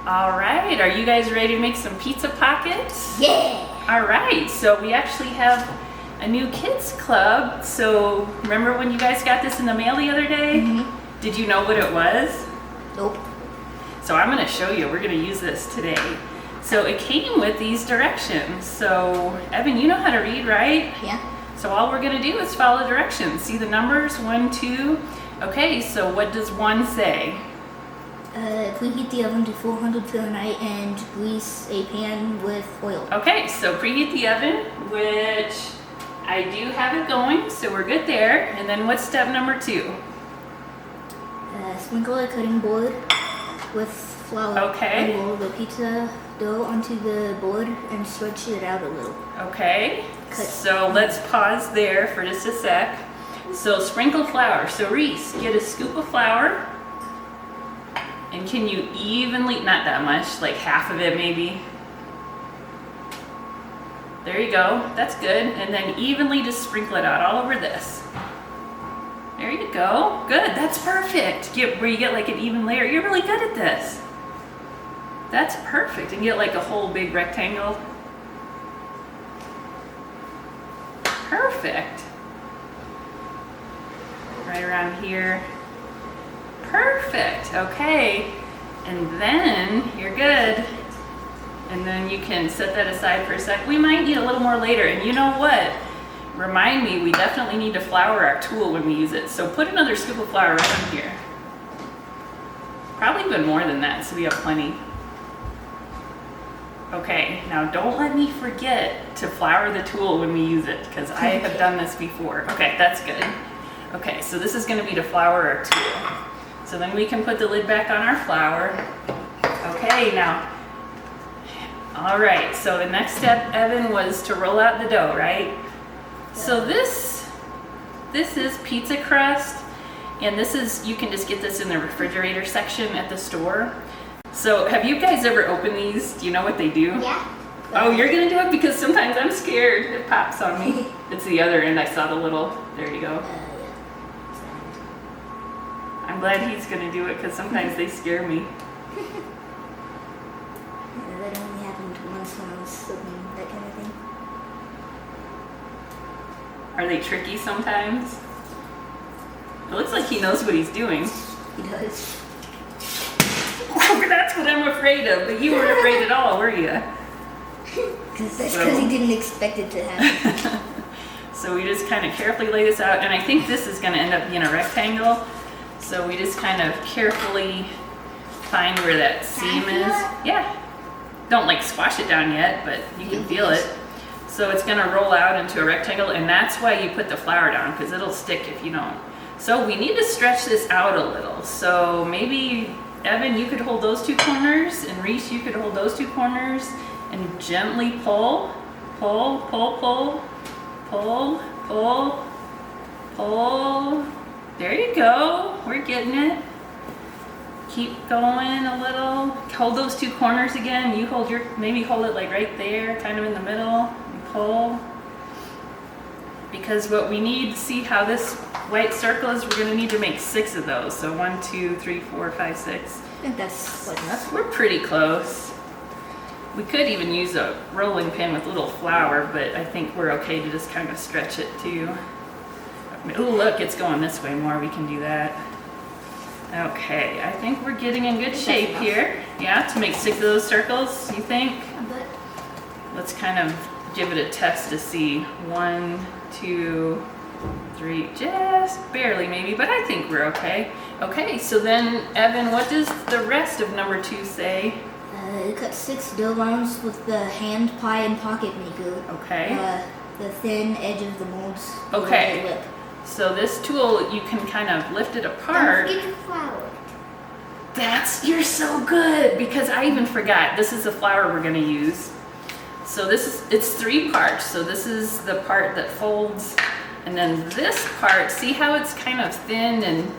All right, are you guys ready to make some pizza pockets? Yeah! All right, so we actually have a new kids club. So remember when you guys got this in the mail the other day? Mm-hmm. Did you know what it was? Nope. So I'm gonna show you, we're gonna use this today. So it came with these directions. So Evan, you know how to read, right? Yeah. So all we're gonna do is follow directions. See the numbers, 1, 2. Okay, so what does 1 say? Preheat the oven to 400 Fahrenheit and grease a pan with oil. Okay, so preheat the oven, which I do have it going, so we're good there. And then what's step number 2? Sprinkle a cutting board with flour. Okay. And roll the pizza dough onto the board and stretch it out a little. Okay, Cut. so let's pause there for just a sec. So sprinkle flour. So Rhys, get a scoop of flour. And can you evenly, not that much, like half of it maybe. There you go, that's good. And then evenly just sprinkle it out all over this. There you go, good, that's perfect. Where you get like an even layer. You're really good at this. That's perfect. And get like a whole big rectangle. Perfect. Right around here. Perfect, okay. And then you're good. And then you can set that aside for a sec. We might need a little more later. And you know what? Remind me, we definitely need to flour our tool when we use it. So put another scoop of flour right in here. Probably even more than that, so we have plenty. Okay, now don't let me forget to flour the tool when we use it, because I have done this before. Okay, that's good. Okay, so this is gonna be to flour our tool. So then we can put the lid back on our flour. Okay, now, all right, so the next step, Evan, was to roll out the dough, right? So this is pizza crust, and this is, you can just get this in the refrigerator section at the store. So have you guys ever opened these? Do you know what they do? Yeah. Oh, you're gonna do it? Because sometimes I'm scared. It pops on me. It's the other end. I saw the little, there you go. I'm glad he's gonna do it because sometimes they scare me. That only happened once when I was slipping, that kind of thing. Are they tricky sometimes? It looks like he knows what he's doing. He does. Oh, that's what I'm afraid of, but you weren't afraid at all, were you? That's because he didn't expect it to happen. So we just kind of carefully lay this out, and I think this is gonna end up being a rectangle. So we just kind of carefully find where that seam is. Yeah. Don't like squash it down yet, but you can feel it. So it's gonna roll out into a rectangle, and that's why you put the flour down, because it'll stick if you don't. So we need to stretch this out a little. So maybe, Evan, you could hold those 2 corners, and Rhys, you could hold those 2 corners, and gently pull, pull, pull, pull, pull, pull, pull. There you go, we're getting it. Keep going a little. Hold those 2 corners again. You hold maybe hold it like right there, kind of in the middle, and pull. Because what we need, see how this white circle is, we're gonna need to make 6 of those. So 1, 2, 3, 4, 5, 6. I think that's like enough. We're pretty close. We could even use a rolling pin with a little flour, but I think we're okay to just kind of stretch it too. Oh, look, it's going this way more. We can do that. Okay, I think we're getting in good shape here. Yeah, to make 6 of those circles, you think? Let's kind of give it a test to see. 1, 2, 3, just barely maybe, but I think we're okay. Okay, so then, Evan, what does the rest of number 2 say? Cut 6 dough rounds with the hand pie and pocket maker. Okay. The thin edge of the molds. Okay. Lip. So this tool, you can kind of lift it apart. Don't forget the flour. You're so good, because I even forgot. This is the flour we're gonna use. So it's 3 parts. So this is the part that folds, and then this part, see how it's kind of thin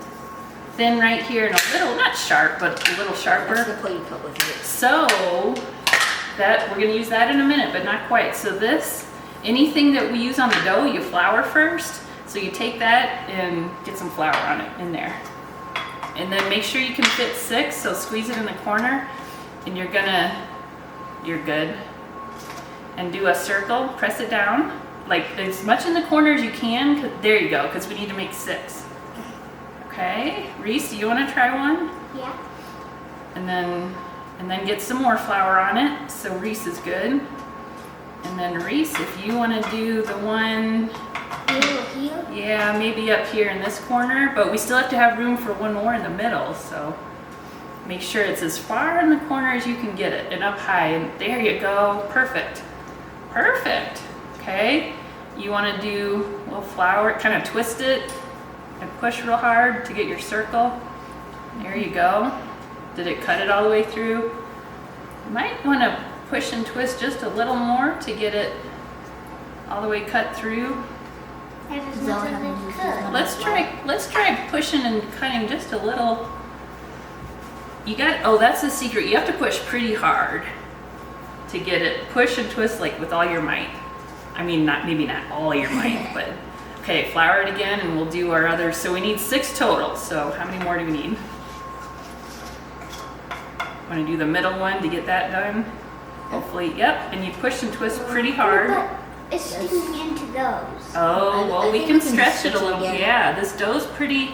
right here, and a little, not sharp, but a little sharper. That's the part you cut with it. So we're gonna use that in a minute, but not quite. So anything that we use on the dough, you flour first. So you take that and get some flour on it in there. And then make sure you can fit 6, so squeeze it in the corner. And you're good. And do a circle, press it down, like as much in the corner as you can. There you go, because we need to make 6. Okay, Rhys, do you want to try one? Yeah. And then get some more flour on it, so Rhys is good. And then Rhys, if you want to do the one, Here? yeah, maybe up here in this corner, but we still have to have room for one more in the middle, so make sure it's as far in the corner as you can get it, and up high, and there you go, perfect. Perfect, okay? You want to do a little flour, kind of twist it, and push real hard to get your circle. There you go. Did it cut it all the way through? You might want to push and twist just a little more to get it all the way cut through. Let's try pushing and cutting just a little. Oh, that's the secret. You have to push pretty hard to get it. Push and twist like with all your might. I mean, maybe not all your might, but okay, flour it again and we'll do our others. So we need 6 total. So how many more do we need? Want to do the middle one to get that done? Hopefully, yep. And you push and twist pretty hard. It's sticking into those. Oh, well, I we think can we can stretch it stitch a it little. again. Yeah, this dough's pretty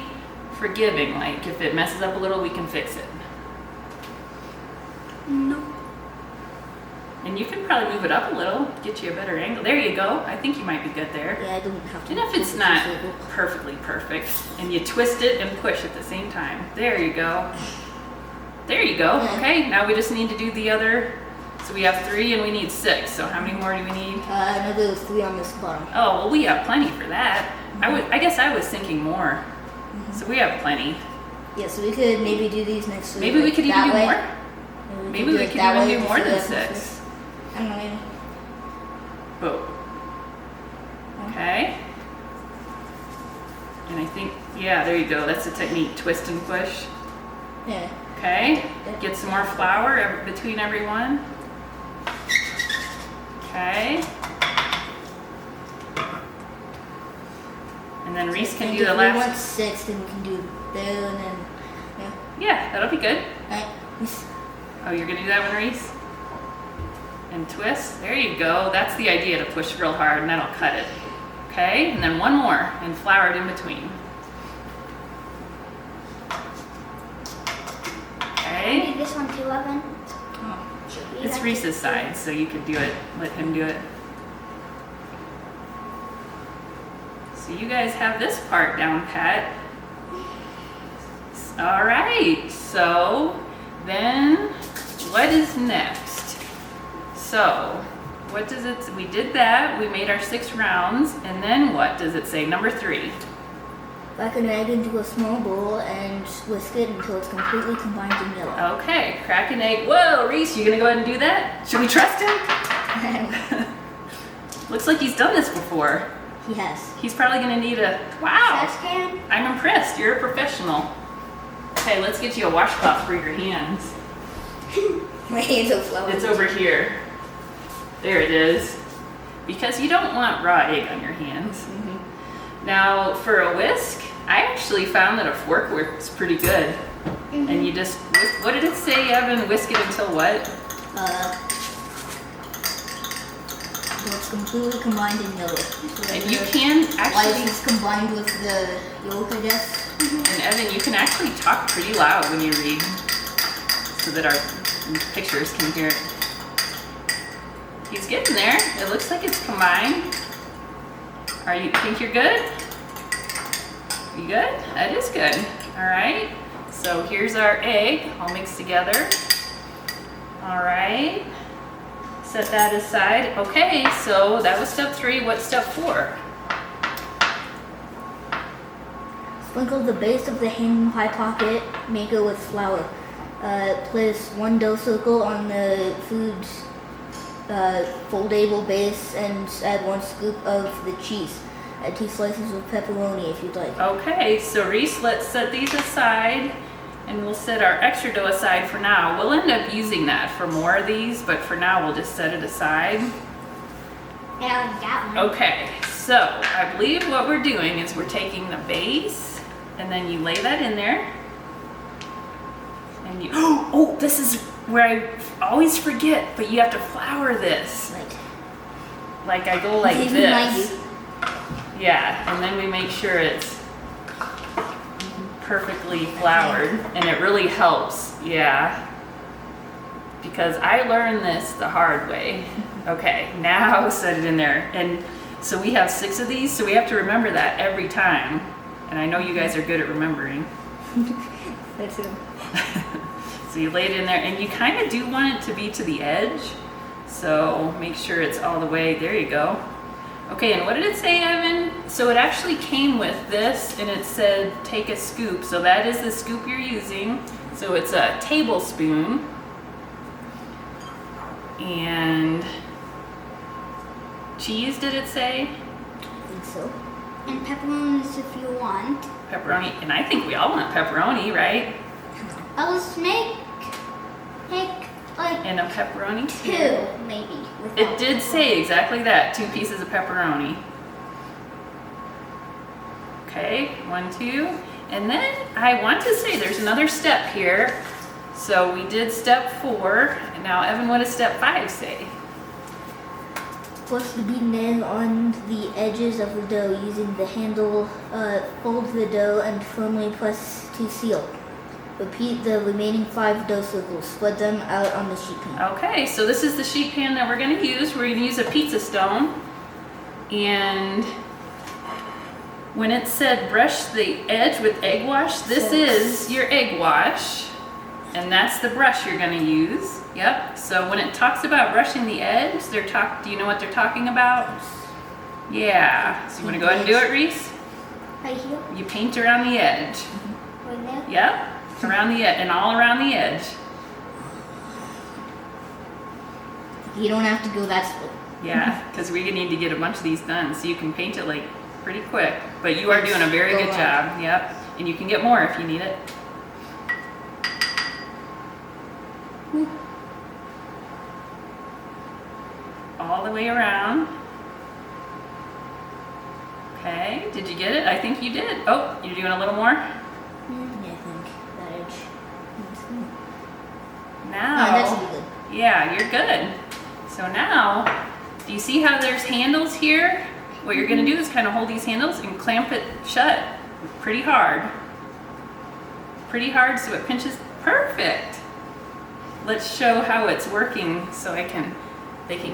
forgiving. Like if it messes up a little, we can fix it. No. And you can probably move it up a little, get you a better angle. There you go. I think you might be good there. Yeah, I don't have to. And if it's not perfectly perfect, and you twist it and push at the same time. There you go. There you go. Yeah. Okay, now we just need to do the other. So we have 3 and we need 6. So how many more do we need? Another 3 on this bottom. Oh, well, we have plenty for that. I guess I was thinking more. So we have plenty. Yeah, so we could maybe do these next week. Maybe we could even do more. Maybe we it could that even way do more instead than of 6. this. I don't know, maybe. Boom. Okay. And I think, yeah, there you go. That's the technique. Twist and push. Yeah. Okay. Get some more flour between every one. Okay. And then Rhys can And do the if we want last. 6, then we can do there and then, yeah. Yeah, that'll be good. Alright. Oh, you're gonna do that one, Rhys? And twist. There you go. That's the idea, to push real hard, and that'll cut it. Okay, and then one more, and flour it in between. I Okay. need this one too, Evan. It's Rhys's side, so you could do it. Let him do it. So you guys have this part down pat. All right, so then what is next? So what does it, we did that, we made our 6 rounds, and then what does it say? Number 3. Crack an egg into a small bowl and whisk it until it's completely combined in yellow. Okay, crack an egg. Whoa, Rhys, you gonna go ahead and do that? Should we trust him? Looks like he's done this before. He has. He's probably gonna need a, wow. Trash can. I'm impressed. You're a professional. Okay, let's get you a washcloth for your hands. My hands are flowing. It's over here. There it is. Because you don't want raw egg on your hands. Now, for a whisk, I actually found that a fork works pretty good. And you just, what did it say, Evan? Whisk it until what? So it's completely combined in yellow. So And you can White actually, is combined with the yolk, I guess. and Evan, you can actually talk pretty loud when you read so that our pictures can hear it. He's getting there. It looks like it's combined. Think you're good? You good? That is good. All right. So here's our egg all mixed together. All right. Set that aside. Okay, so that was step 3. What's step 4? Sprinkle the base of the hand pie pocket maker with flour. Place 1 dough circle on the food's foldable base and add 1 scoop of the cheese. Add 2 slices of pepperoni if you'd like. Okay, so Rhys, let's set these aside, and we'll set our extra dough aside for now. We'll end up using that for more of these, but for now we'll just set it aside. Yeah, I got one. Okay, so I believe what we're doing is we're taking the base, and then you lay that in there. And you, oh, this is where I always forget, but you have to flour this. Right. Like I go like They remind this. you. Yeah, and then we make sure it's perfectly floured, and it really helps. Yeah. Because I learned this the hard way. Okay, now set it in there. And so we have 6 of these, so we have to remember that every time. And I know you guys are good at remembering. That's it. So you lay it in there, and you kind of do want it to be to the edge. So make sure it's all the way, there you go. Okay, and what did it say, Evan? So it actually came with this, and it said take a scoop. So that is the scoop you're using. So it's a tablespoon. And cheese, did it say? I think so. And pepperonis if you want. Pepperoni, and I think we all want pepperoni, right? I'll just make like And a pepperoni 2 maybe. It without- did say exactly that, 2 pieces of pepperoni. Okay, 1, 2. And then I want to say there's another step here. So we did step 4, and now Evan, what does step 5 say? Plus the beaten egg on the edges of the dough using the handle. Fold the dough and firmly press to seal. Repeat the remaining 5 dough circles. Spread them out on the sheet pan. Okay, so this is the sheet pan that we're going to use. We're going to use a pizza stone. And when it said brush the edge with egg wash, this is your egg wash. And that's the brush you're going to use. Yep. So when it talks about brushing the edge, do you know what they're talking about? Yeah. So you want to go ahead and do it, Rhys? Right here, You paint around the edge. right there. Yep. Around the edge and all around the edge. You don't have to go that slow. Yeah, because we need to get a bunch of these done, so you can paint it like pretty quick. But you are doing a very good job. Yep. And you can get more if you need it. All the way around. Okay, did you get it? I think you did. Oh, you're doing a little more? Yeah, I think that edge. Now, that should be good. yeah, you're good. So now, do you see how there's handles here? What you're gonna do is kind of hold these handles and clamp it shut pretty hard. Pretty hard so it pinches. Perfect. Let's show how it's working so they can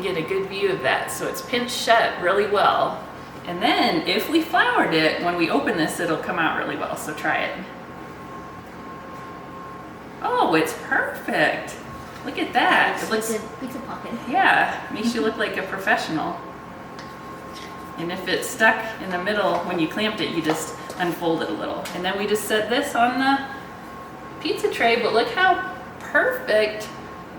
get a good view of that. So it's pinched shut really well. And then if we floured it, when we open this, it'll come out really well. So try it. Oh, it's perfect. Look at that. It looks, Pizza pocket. yeah, makes you look like a professional. And if it's stuck in the middle when you clamped it, you just unfold it a little. And then we just set this on the pizza tray, but look how perfect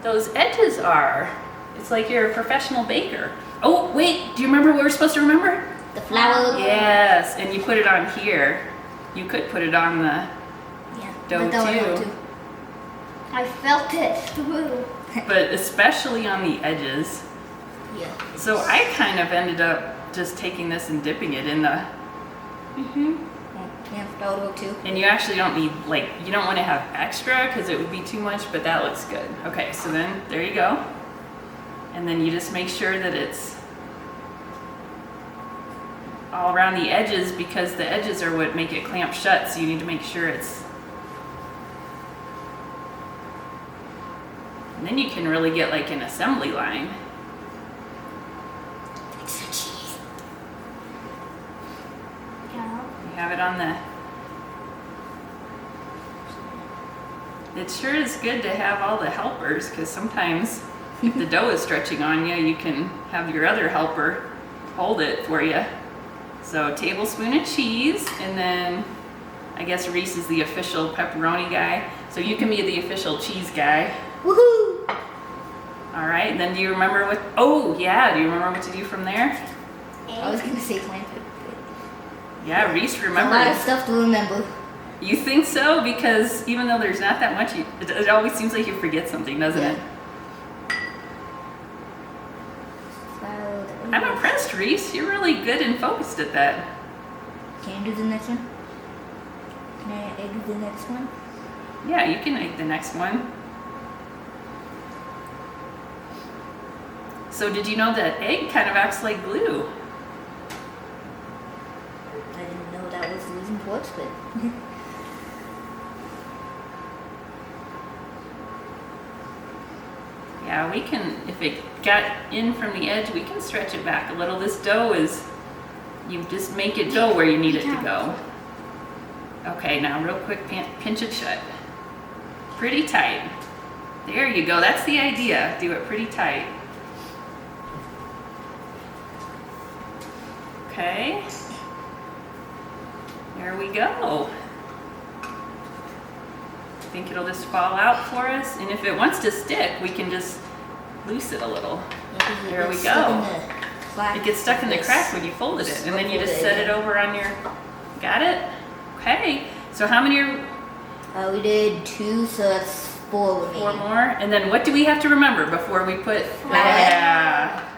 those edges are. It's like you're a professional baker. Oh, wait, do you remember what we're supposed to remember? The flour. Yes, and you put it on here. You could put it on the Yeah. dough but that one too. I felt it through. But especially on the edges. Yeah. So I kind of ended up just taking this and dipping it in the, Yeah, flour too. and you actually don't need, like, you don't want to have extra because it would be too much, but that looks good. Okay, so then there you go. And then you just make sure that it's all around the edges because the edges are what make it clamp shut, so you need to make sure it's. And then you can really get like an assembly line. Extra cheese. Yeah. You have it on the. It sure is good to have all the helpers because sometimes if the dough is stretching on you, you can have your other helper hold it for you. So a tablespoon of cheese, and then I guess Rhys is the official pepperoni guy. So you can be the official cheese guy. Woohoo! All right, and then do you remember what, oh yeah, do you remember what to do from there? I was gonna say clamp it. Yeah, Rhys A lot of remembered. stuff to remember. You think so? Because even though there's not that much, it always seems like you forget something, doesn't it? Flour. I'm impressed, Rhys. You're really good and focused at that. Can I do the next one? Can I egg the next one? Yeah, you can make the next one. So did you know that egg kind of acts like glue? I didn't know that was the reason for it, but Yeah, we can, if it got in from the edge, we can stretch it back a little. This dough is, you just make it go where you need it to go. Okay, now real quick, pinch it shut. Pretty tight. There you go, that's the idea. Do it pretty tight. Okay. There we go. Think it'll just fall out for us, and if it wants to stick, we can just loose it a little. There we go. It gets stuck in the crack when you folded it, and then you just set it over on your. Got it? Okay. So how many are? We did 2, so that's 4 remaining. 4 more, and then what do we have to remember before we put? Yeah.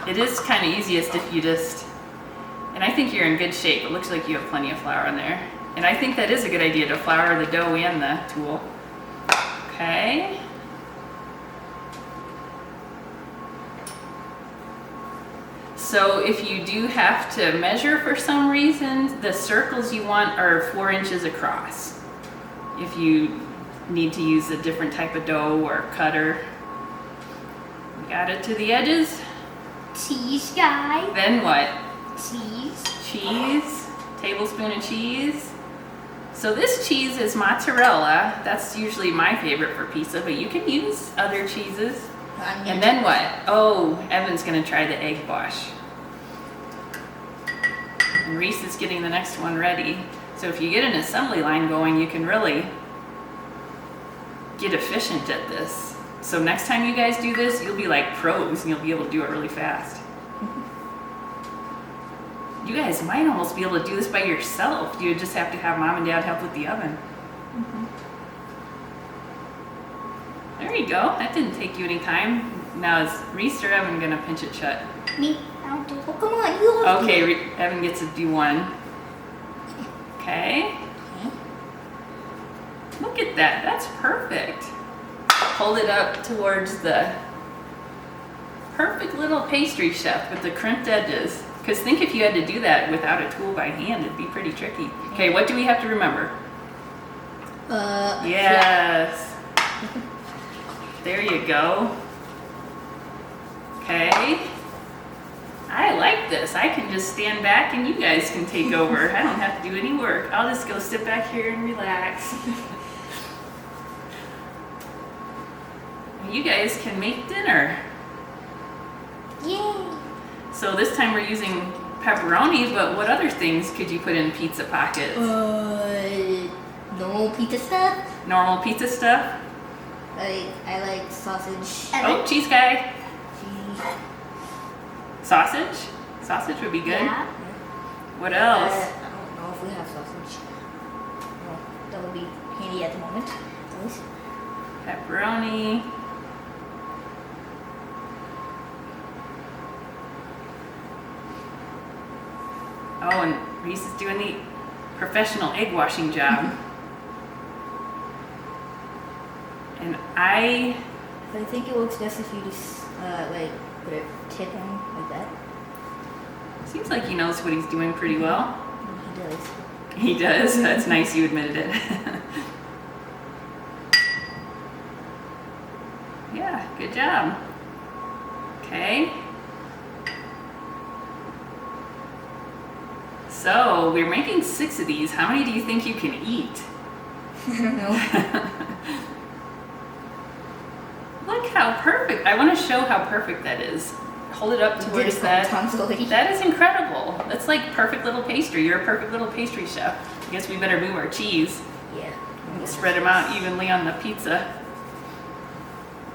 It is kind of easiest if you just. And I think you're in good shape. It looks like you have plenty of flour in there. And I think that is a good idea to flour the dough and the tool. Okay. So if you do have to measure for some reason, the circles you want are 4 inches across. If you need to use a different type of dough or cutter. We got it to the edges. Cheese, guy. Then what? Cheese. Cheese, tablespoon of cheese. So this cheese is mozzarella. That's usually my favorite for pizza, but you can use other cheeses. And then what? Oh, Evan's gonna try the egg wash. And Rhys is getting the next one ready. So if you get an assembly line going, you can really get efficient at this. So next time you guys do this, you'll be like pros and you'll be able to do it really fast. You guys might almost be able to do this by yourself. You would just have to have mom and dad help with the oven. There you go. That didn't take you any time. Now is Rhys or Evan gonna pinch it shut? Me. I'll do it. Oh, come on, you have to. Okay, Evan gets to do one. Okay. Look at that. That's perfect. Hold it up towards the perfect little pastry chef with the crimped edges. Because think if you had to do that without a tool by hand, it'd be pretty tricky. Okay, what do we have to remember? Yes. There you go. Okay. I like this. I can just stand back and you guys can take over. I don't have to do any work. I'll just go sit back here and relax. You guys can make dinner. Yay. So this time we're using pepperoni, but what other things could you put in pizza pockets? Normal pizza stuff. Normal pizza stuff? I like sausage. Oh, cheese guy. Cheese. Sausage? Sausage would be good. Yeah. What else? I don't know if we have sausage. No, that would be handy at the moment. At least. Pepperoni. Oh, and Rhys is doing the professional egg washing job. And I think it works best if you just like put a tip on like that. seems like he knows what he's doing pretty well. He does. He does. That's nice you admitted it. Yeah, good job. Okay. So we're making 6 of these. How many do you think you can eat? I don't know. Look how perfect. I want to show how perfect that is. Hold it up You did towards it that. 10 times already. That is incredible. That's like perfect little pastry. You're a perfect little pastry chef. I guess we better move our cheese. Yeah. We'll spread them out evenly on the pizza.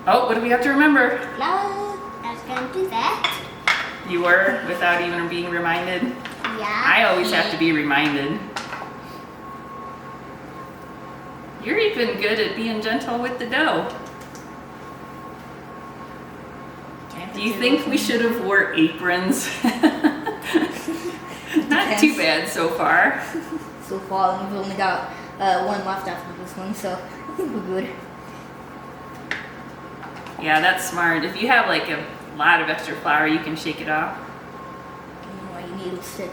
Oh, what do we have to remember? I was gonna do that. You were, without even being reminded. Yeah. I always have to be reminded. You're even good at being gentle with the dough. Do you think we should have wore aprons? Not too bad so far. So far, we've only got one left after this one, so I think we're good. Yeah, that's smart. If you have like a lot of extra flour, you can shake it off. Why you need it stick.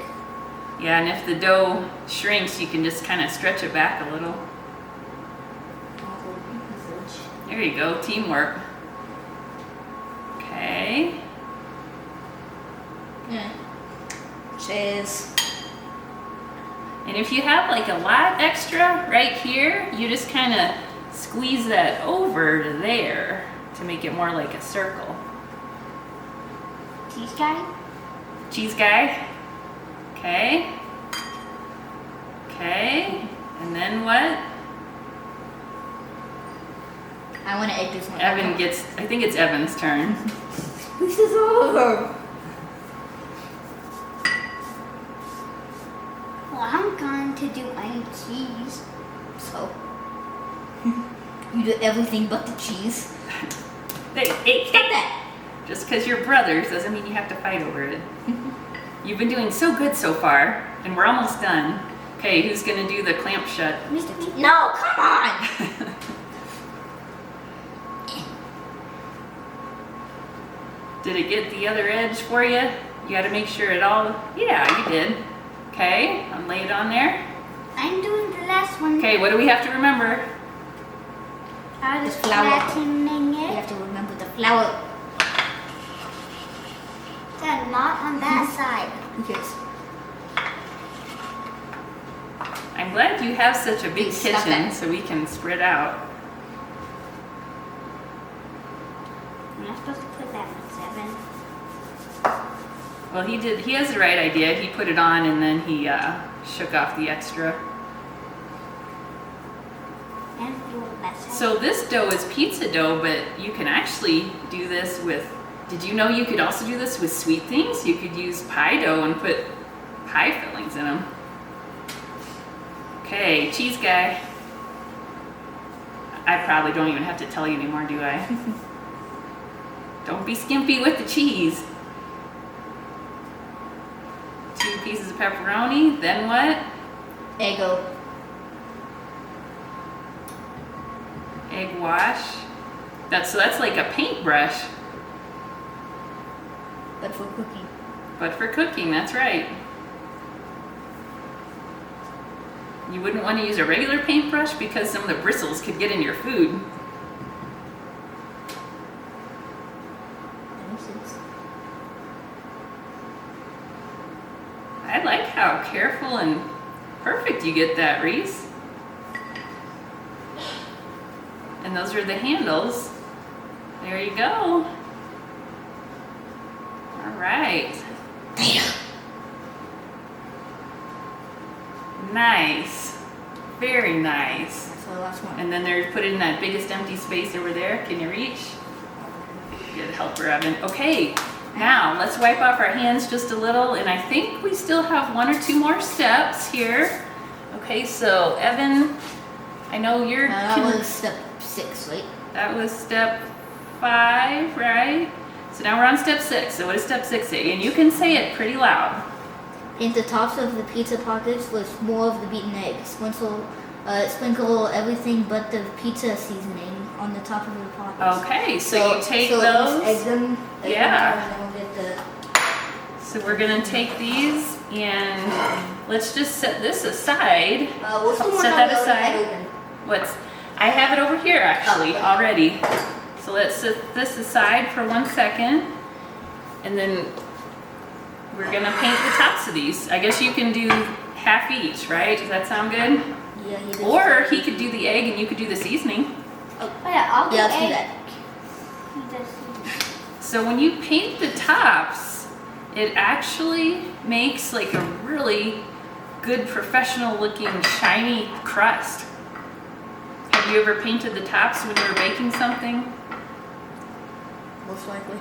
Yeah, and if the dough shrinks, you can just kind of stretch it back a little. There you go, teamwork. Okay. Yeah. Cheers. And if you have like a lot extra right here, you just kind of squeeze that over to there to make it more like a circle. Cheese guy? Cheese guy. Okay. Okay. And then what? I want to egg this one. Evan gets, I think it's Evan's turn. This is over. Well, I'm going to do any cheese. So, you do everything but the cheese. Hey, Stop that. just because you're brothers doesn't mean you have to fight over it. You've been doing so good so far, and we're almost done. Okay, who's gonna do the clamp shut? Mr. No, come on. Did it get the other edge for you? You gotta make sure it all, yeah, you did. Okay, I'll lay it on there. I'm doing the last one. Okay, what do we have to remember? I was The flour. flattening You it. have to remember the flour. Then not on that side. Who cares? I'm glad you have such a big Please stop kitchen that. so we can spread out. I'm not supposed to put that on 7. Well, he has the right idea. He put it on and then he shook off the extra. And do that side. So this dough is pizza dough, but you can actually do this with, did you know you could also do this with sweet things? You could use pie dough and put pie fillings in them. Okay, cheese guy. I probably don't even have to tell you anymore, do I? Don't be skimpy with the cheese. 2 pieces of pepperoni, then what? Eggo. Egg wash. That's like a paintbrush, But for cooking. but for cooking, that's right. You wouldn't want to use a regular paintbrush because some of the bristles could get in your food. That makes sense. I like how careful and perfect you get that, Rhys. And those are the handles. There you go. All right. Nice. Very nice. That's the last one. And then they're put in that biggest empty space over there. Can you reach? Good helper, Evan. Okay, now let's wipe off our hands just a little, and I think we still have 1 or 2 more steps here. Okay, so Evan, I know you're. That was step 6, right? That was step 5, right? So now we're on step 6. So what does step 6 say? And you can say it pretty loud. Paint the tops of the pizza pockets with more of the beaten egg. Sprinkle everything but the pizza seasoning on the top of the pockets. Okay, so you take so those. Egg them. Yeah. And then we'll get the. So we're gonna take these and let's just set this aside. What's the one Set on that the other aside. side open? I have it over here actually Oh, okay. already. So let's set this aside for 1 second. And then we're gonna paint the tops of these. I guess you can do half each, right? Does that sound good? Yeah, he did. Or he could do the egg and you could do the seasoning. Oh, yeah, I'll do Yeah, let's do egg. that. He does seasoning. So when you paint the tops, it actually makes like a really good professional looking shiny crust. Have you ever painted the tops when you were baking something? Most likely.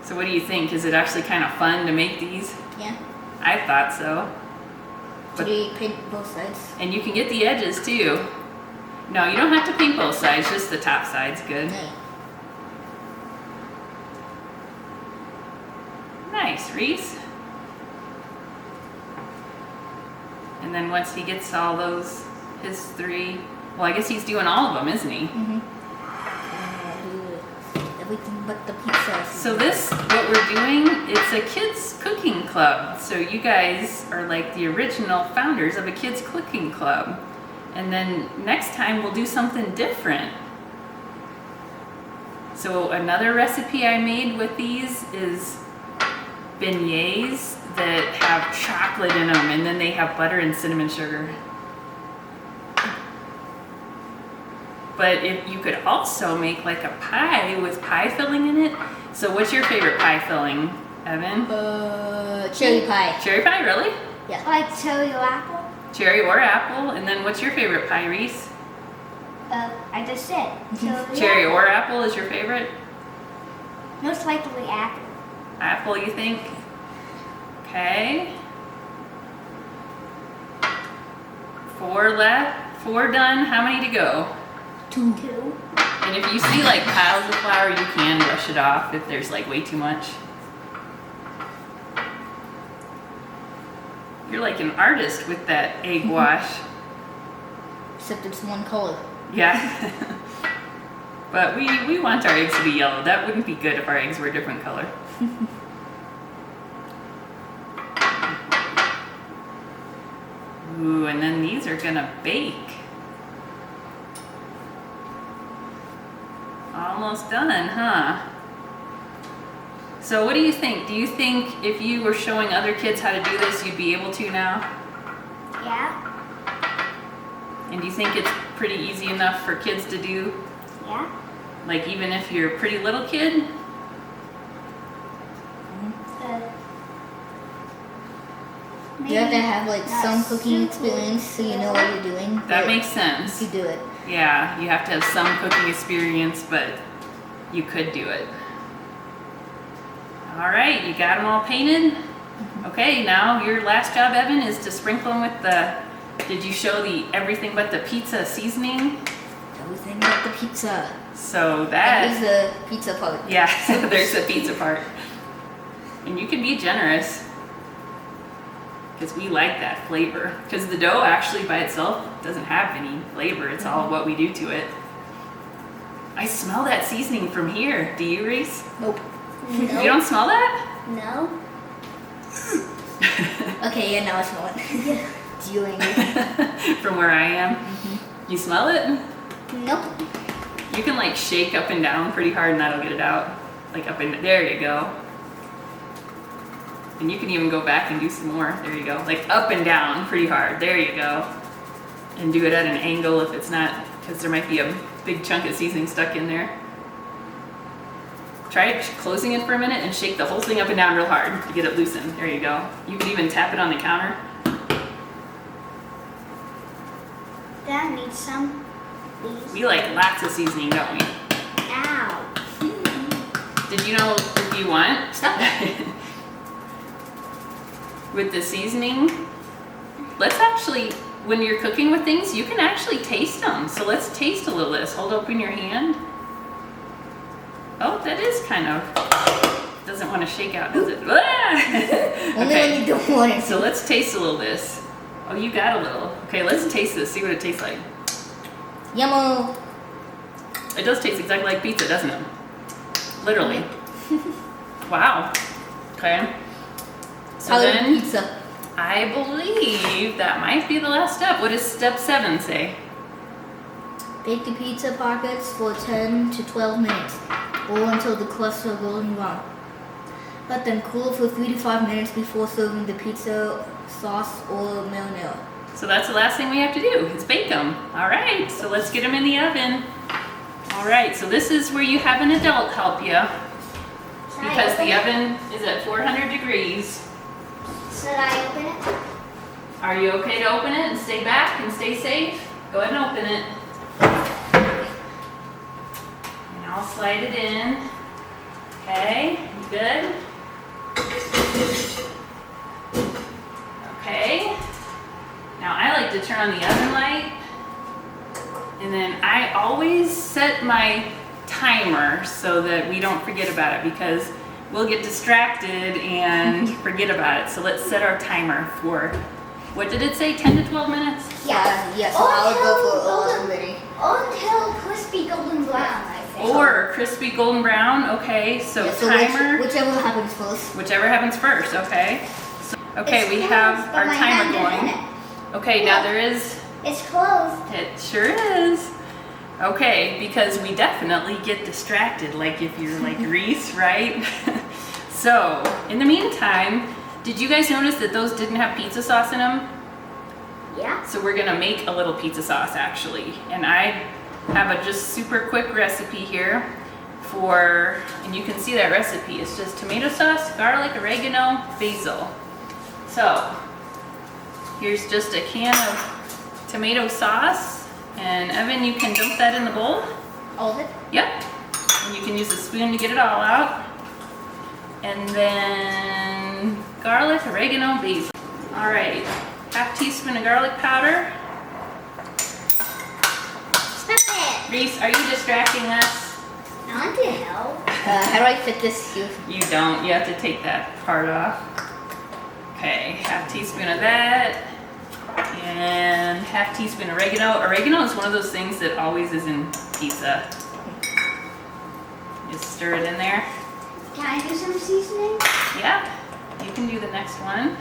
So what do you think? Is it actually kind of fun to make these? Yeah. I thought so. Should we paint both sides? And you can get the edges too. No, you don't have to paint both sides, just the top side's good. Yeah. Nice, Rhys. And then once he gets all those, his 3, Well, I guess he's doing all of them, isn't he? Mm-hmm. Everything but the pizza. So this, what we're doing, it's a kids cooking club. So you guys are like the original founders of a kids cooking club. And then next time we'll do something different. So another recipe I made with these is beignets that have chocolate in them, and then they have butter and cinnamon sugar. But if you could also make like a pie with pie filling in it. So what's your favorite pie filling, Evan? Cherry pie. Cherry pie, really? Yeah. Like cherry or apple? Cherry or apple. And then what's your favorite pie, Rhys? I just said. Cherry or apple is your favorite? Most likely apple. Apple, you think? Okay. 4 left, 4 done. How many to go? 2. 2. And if you see like piles of flour, you can brush it off if there's like way too much. You're like an artist with that egg wash. Except it's one color. Yeah. But we want our eggs to be yellow. That wouldn't be good if our eggs were a different color. Ooh, and then these are gonna bake. Almost done, huh? So what do you think? Do you think if you were showing other kids how to do this, you'd be able to now? Yeah. And do you think it's pretty easy enough for kids to do? Yeah. Like even if you're a pretty little kid? You have to have like not some cooking super experience so you know what you're doing. That but makes sense. you do it. Yeah, you have to have some cooking experience, but you could do it. All right, you got them all painted? Okay, now your last job, Evan, is to sprinkle them with the, did you show the everything but the pizza seasoning? Everything but the pizza. So That is that, the pizza part. yeah, so there's the pizza part. And you can be generous, because we like that flavor. Because the dough actually by itself doesn't have any flavor, it's all what we do to it. I smell that seasoning from here. Do you, Rhys? Nope. You don't smell that? No. Okay, yeah, now I smell it. Dealing. From where I am. You smell it? Nope. You can like shake up and down pretty hard and that'll get it out. Like up and, there you go. And you can even go back and do some more. There you go. Like up and down pretty hard. There you go. And do it at an angle if it's not, because there might be a big chunk of seasoning stuck in there. Try closing it for a minute and shake the whole thing up and down real hard to get it loosened. There you go. You can even tap it on the counter. That needs some. These. We like lots of seasoning, don't we? Ow. Did you know if you want, stop that. With the seasoning, let's actually, when you're cooking with things, you can actually taste them. So let's taste a little of this. Hold open your hand. Oh, that is kind of, doesn't want to shake out, does it? Only when you don't want it. So let's taste a little of this. Oh, you got a little. Okay, let's taste this, see what it tastes like. Yummo. It does taste exactly like pizza, doesn't it? Literally. Wow. Okay. So Solid then, pizza. I believe that might be the last step. What does step 7 say? Bake the pizza pockets for 10 to 12 minutes, or until the crusts are golden brown. Let them cool for 3 to 5 minutes before serving the pizza sauce or marinara. So that's the last thing we have to do, is bake them. All right, so let's get them in the oven. All right, so this is where you have an adult help you, because the oven is at 400 degrees. Should I open it? Are you okay to open it and stay back and stay safe? Go ahead and open it. And I'll slide it in. Okay, you good? Okay. Now I like to turn on the oven light. And then I always set my timer so that we don't forget about it, because we'll get distracted and forget about it. So let's set our timer for, what did it say, 10 to 12 minutes? Yeah. Yes, Oh, I would go no, for 11 minutes. crispy golden brown. Okay, so Yeah, so timer. whichever happens first. Whichever happens first, okay. So, okay, It's we closed, have but our my timer hand going. isn't. Okay, now there is, It's closed. it sure is. Okay, because we definitely get distracted, like if you're like Rhys, right? So, in the meantime, did you guys notice that those didn't have pizza sauce in them? Yeah. So we're gonna make a little pizza sauce actually. And I have a just super quick recipe here for, and you can see that recipe, it's just tomato sauce, garlic, oregano, basil. So, here's just a can of tomato sauce. And Evan, you can dump that in the bowl. All of it? Yep. And you can use a spoon to get it all out. And then garlic, oregano, basil. All right, half teaspoon of garlic powder. Stop it. Rhys, are you distracting us? Not to help. How do I fit this here? You don't, you have to take that part off. Okay, half teaspoon of that. And half teaspoon oregano. Oregano is one of those things that always is in pizza. Just stir it in there. Can I do some seasoning? Yeah, you can do the next one.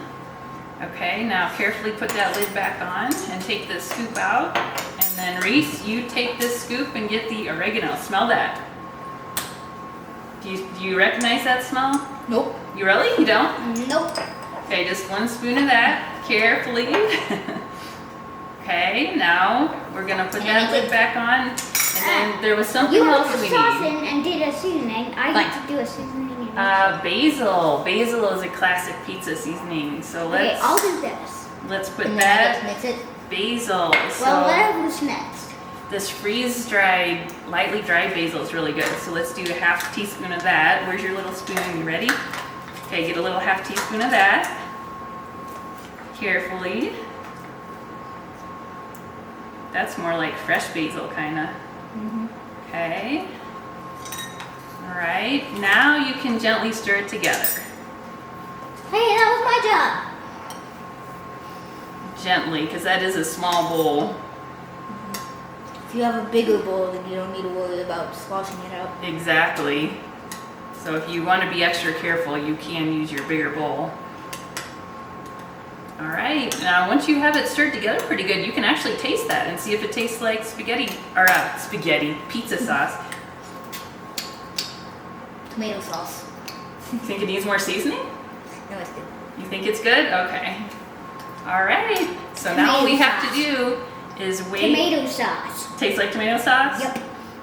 Okay, now carefully put that lid back on and take the scoop out. And then Rhys, you take this scoop and get the oregano. Smell that. Do you recognize that smell? Nope. You really? You don't? Nope. Okay, just one spoon of that, carefully. Okay, now we're gonna put that lid back on. And then there was something You else put we the sauce need. in and did a seasoning. I Fine. get to do a seasoning. Basil. Basil is a classic pizza seasoning. So Okay, I'll let's do this. put And then I that just mix it. basil. Well, So whatever's next. this freeze dried, lightly dried basil is really good. So let's do a half teaspoon of that. Where's your little spoon? You ready? Okay, get a little half teaspoon of that. Carefully. That's more like fresh basil, kinda. Okay. All right, now you can gently stir it together. Hey, that was my job. Gently, because that is a small bowl. If you have a bigger bowl, then you don't need to worry about sloshing it out. Exactly. So if you want to be extra careful, you can use your bigger bowl. All right, now once you have it stirred together pretty good, you can actually taste that and see if it tastes like pizza sauce. Tomato sauce. You think it needs more seasoning? No, it's good. You think it's good? Okay. All right, so now all we Tomato have to do is wait. Tomato sauce. Tastes like tomato sauce? Yep.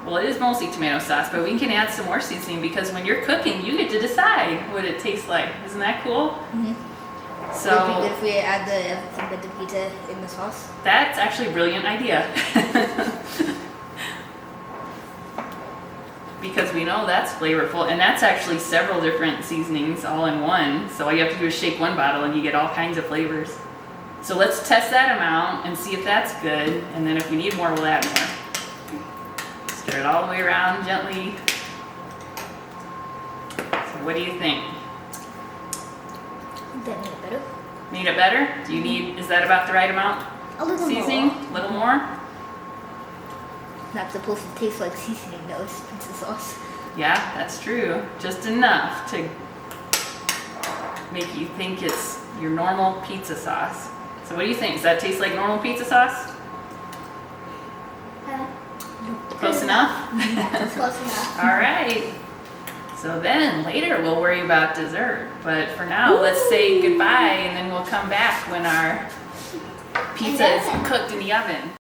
Well, it is mostly tomato sauce, but we can add some more seasoning because when you're cooking, you get to decide what it tastes like. Isn't that cool? Mm-hmm. Would it be So good if we add everything but the pizza in the sauce? that's actually a brilliant idea. Because we know that's flavorful, and that's actually several different seasonings all in one. So all you have to do is shake one bottle and you get all kinds of flavors. So let's test that amount and see if that's good, and then if we need more, we'll add more. Stir it all the way around gently. So what do you think? That made it better. Need it better? Do you need, is that about the right amount? A little Seasoning? more. A little more? Not supposed to taste like seasoning though, it's pizza sauce. Yeah, that's true. Just enough to make you think it's your normal pizza sauce. So what do you think? Does that taste like normal pizza sauce? Close enough? Close enough. All right. So then later we'll worry about dessert. But for now, let's say goodbye and then we'll come back when our pizza is cooked in the oven.